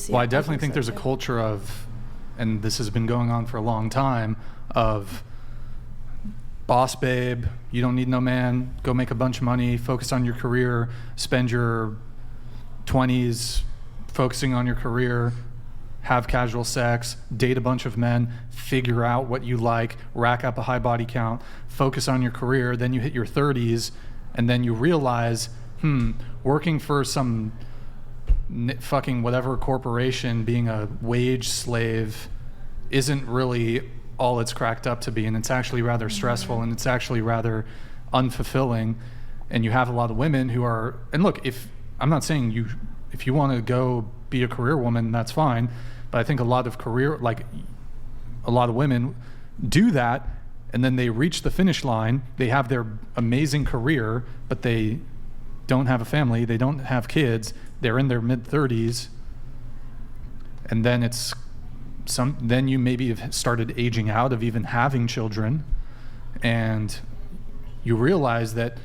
see. Well, I definitely think there's a culture of, and this has been going on for a long time, of boss babe, you don't need no man, go make a bunch of money, focus on your career, spend your 20s focusing on your career, have casual sex, date a bunch of men, figure out what you like, rack up a high body count, focus on your career, then you hit your 30s, and then you realize, working for some fucking whatever corporation, being a wage slave isn't really all it's cracked up to be, and it's actually rather stressful, and it's actually rather unfulfilling. And you have a lot of women who are, and look, if I'm not saying if you want to go be a career woman, that's fine, but I think a lot of women do that, and then they reach the finish line, they have their amazing career, but they don't have a family, they don't have kids, they're in their mid-30s, and then then you maybe have started aging out of even having children, and you realize that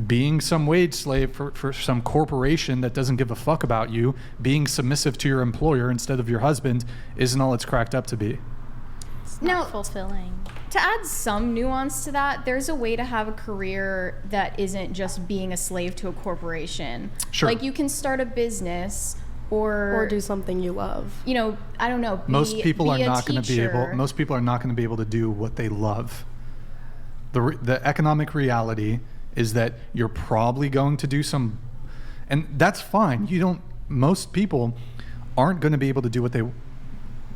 being some wage slave for some corporation that doesn't give a fuck about you, being submissive to your employer instead of your husband, isn't all it's cracked up to be. It's not fulfilling. To add some nuance to that, there's a way to have a career that isn't just being a slave to a corporation. Sure. Like, you can start a business or do something you love. You know, I don't know. Most people are not going to be able. teacher. Most people are not going to be able to do what they love. The economic reality is that you're probably going to do some, and that's fine. Most people aren't going to be able to do what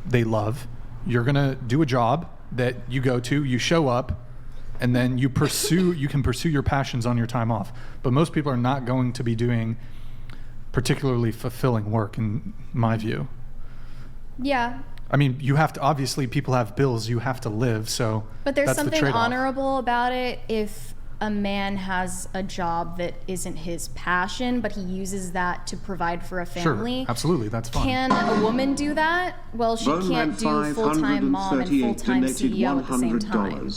they love. You're going to do a job that you go to, you show up, and then you can pursue your passions on your time off. But most people are not going to be doing particularly fulfilling work, in my view. Yeah. I mean, you have to, obviously people have bills, you have to live, so But there's that's the something trade-off. honorable about it if a man has a job that isn't his passion, but he uses that to provide for a family. Sure, absolutely, that's fine. Can a woman do that? Well, she can't do full-time mom and full-time CEO at the same time.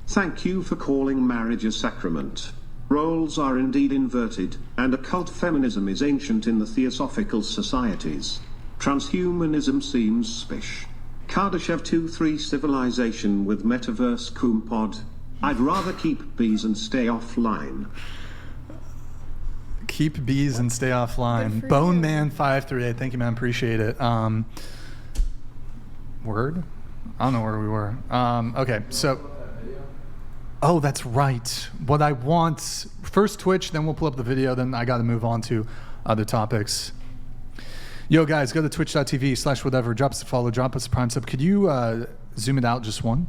Thank you for calling marriage a sacrament. Roles are indeed inverted, and occult feminism is ancient in the theosophical societies. Transhumanism seems spish. Kardashev 2-3 civilization with metaverse Kumpod. I'd rather keep bees and stay offline. Keep bees and stay offline. Bone Man 538. Thank you, man. Appreciate it. Word? I don't know where we were. Okay, so. Oh, that's right. What I want, first Twitch, then we'll pull up the video, then I got to move on to other topics. Yo, guys, go to twitch.tv/whatever. Drop us a follow, drop us a prime sub. Could you zoom it out just one?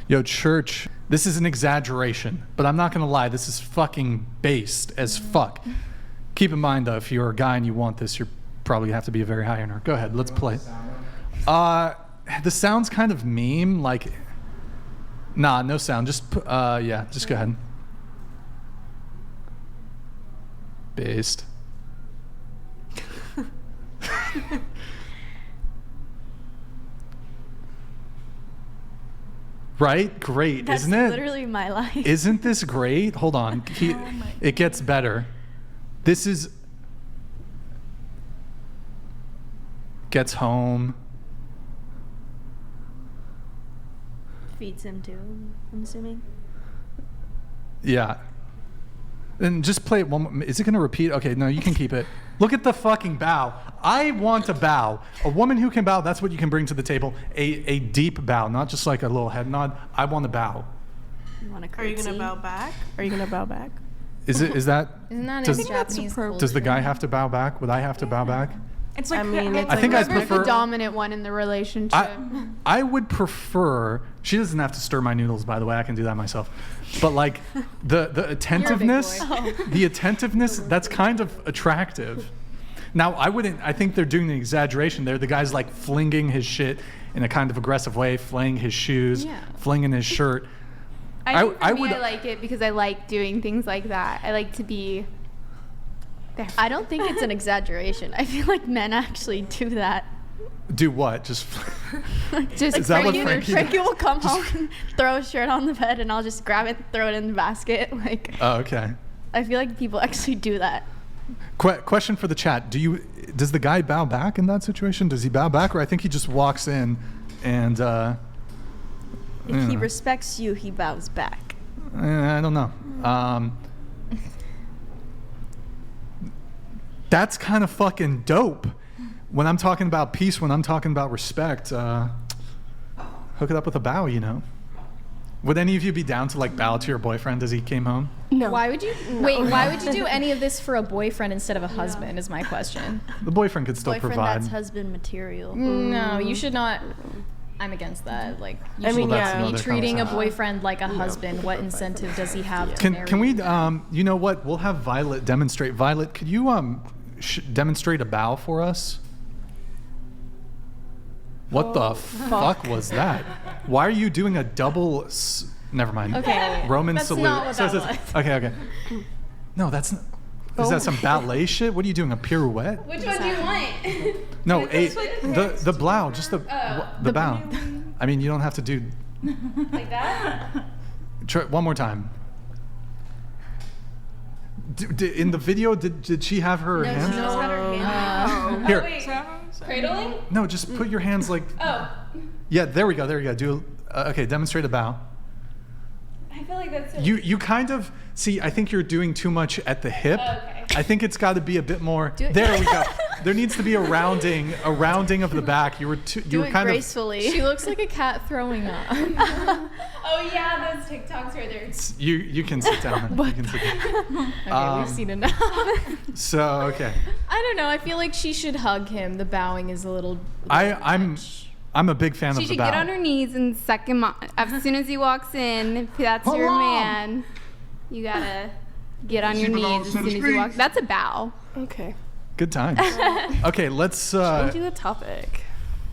Yo, church, this is an exaggeration, but I'm not going to lie. This is fucking based as fuck. Keep in mind, though, if you're a guy and you want this, you probably have to be a very high earner. Go ahead, let's play. The sound's kind of meme, like... Nah, no sound. Just, yeah, just go ahead. Based. Right? Great, That's isn't it? literally my life. Isn't this great? Hold on. It gets better. This is... Gets home. Feeds him too, I'm assuming. Yeah. And just play it one more. Is it going to repeat? Okay, no, you can keep it. Look at the fucking bow. I want a bow. A woman who can bow, that's what you can bring to the table. A deep bow, not just like a little head nod. I want a bow. You want to Are you going to bow back? Are you going to bow back? Is that... Isn't that does, in Japanese culture? Does the guy have to bow back? Would I have to bow back? It's like, I think I'd prefer the dominant one in the relationship. I would prefer. She doesn't have to stir my noodles, by the way. I can do that myself. But like the attentiveness, the attentiveness, that's kind of attractive. Now I wouldn't. I think they're doing an exaggeration there. The guy's like flinging his shit in a kind of aggressive way, flinging his shoes, flinging his shirt. I like it because I like doing things like that. I like to be. I don't think it's an exaggeration. I feel like men actually do that. Do what? Just is that what Frankie will come home and throw a shirt on the bed, and I'll just grab it, throw it in the basket. Like. Oh, okay. I feel like people actually do that. Question for the chat: does the guy bow back in that situation? Does he bow back, or I think he just walks in and? If he respects you, he bows back. I don't know. That's kind of fucking dope. When I'm talking about peace, when I'm talking about respect, hook it up with a bow, you know. Would any of you be down to like bow to your boyfriend as he came home? No. Why would you wait? Why would you do any of this for a boyfriend instead of a husband? Is my question. The boyfriend could still Boyfriend provide. that's husband material. No, you should not. I'm against that. Like, you I mean, should that's yeah. be another treating a conversation. boyfriend like a husband. What incentive does he have to marry? Can we? You know what? We'll have Violet demonstrate. Violet, could you demonstrate a bow for us? What the fuck was that? Why are you doing a double? Never mind. Okay. Roman that's salute. not what that was. Okay. No, that's not. Is that some ballet shit? What are you doing? A pirouette? Which one do you want? No, the blow, just the bow. I mean, you don't have to do. Like that? Try one more time. In the video, did she have her hands? She just had her hand. Here. Wait, cradling? No, just put your hands like. Oh. Yeah, there we go. Do okay. Demonstrate a bow. I feel like that's You kind of see. I think you're doing too much at the hip. Okay. I think it's got to be a bit more. There we go. There needs to be a rounding of the back. You were Do it kind gracefully. She looks like a cat throwing up. Oh yeah, those TikToks right there. of. You can sit down. You can sit down. Okay, we've seen enough. So okay. I don't know. I feel like she should hug him. The bowing is a little. I'm a big fan She of the should bow. get on her knees and suck him on. As soon as he walks in, if that's your man, you gotta get on your knees as soon as he walks. That's a bow. Okay. Good times. Okay, let's. Changing the topic.